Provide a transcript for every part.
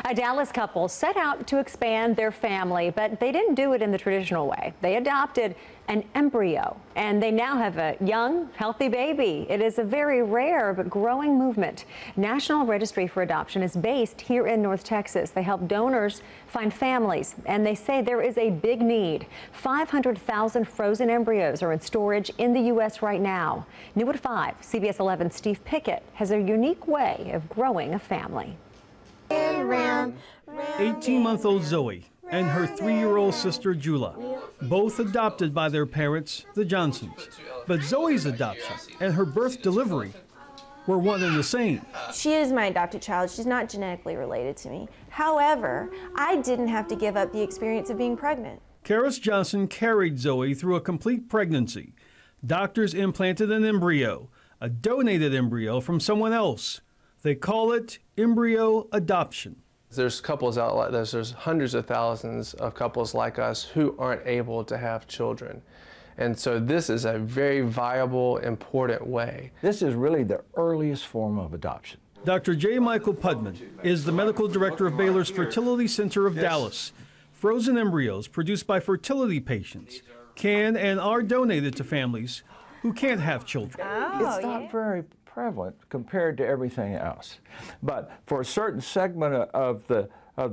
A Dallas couple set out to expand their family, but they didn't do it in the traditional way. They adopted an embryo, and they now have a young, healthy baby. It is a very rare but growing movement. National Registry for Adoption is based here in North Texas. They help donors find families, and they say there is a big need. 500,000 frozen embryos are in storage in the U.S. right now. New at 5, CBS 11's Steve Pickett has a unique way of growing a family. 18-month-old Zoe and her 3-year-old sister Jula, both adopted by their parents, the Johnsons. But Zoe's adoption and her birth delivery were one and the same. She is my adopted child. She's not genetically related to me. However, I didn't have to give up the experience of being pregnant. Karis Johnson carried Zoe through a complete pregnancy. Doctors implanted an embryo, a donated embryo from someone else. They call it embryo adoption. There's couples out like this. There's hundreds of thousands of couples like us who aren't able to have children. And so this is a very viable, important way. This is really the earliest form of adoption. Dr. J. Michael Pudman is the medical director of Baylor's Fertility Center of Dallas. Frozen embryos produced by fertility patients can and are donated to families who can't have children. It's not very prevalent compared to everything else. But for a certain segment of the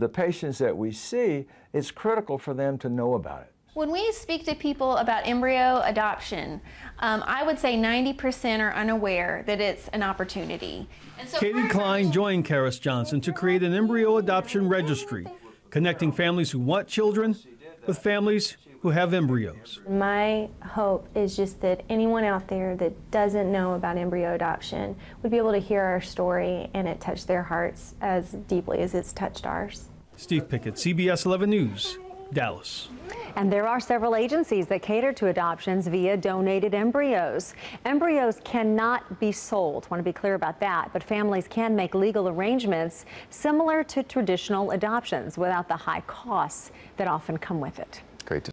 patients that we see, it's critical for them to know about it. When we speak to people about embryo adoption, I would say 90% are unaware that it's an opportunity. And so Katie Klein joined Karis Johnson to create an embryo adoption registry, connecting families who want children with families who have embryos. My hope is just that anyone out there that doesn't know about embryo adoption would be able to hear our story and it touch their hearts as deeply as it's touched ours. Steve Pickett, CBS 11 News, Dallas. And there are several agencies that cater to adoptions via donated embryos. Embryos cannot be sold. Want to be clear about that. But families can make legal arrangements similar to traditional adoptions without the high costs that often come with it. Great to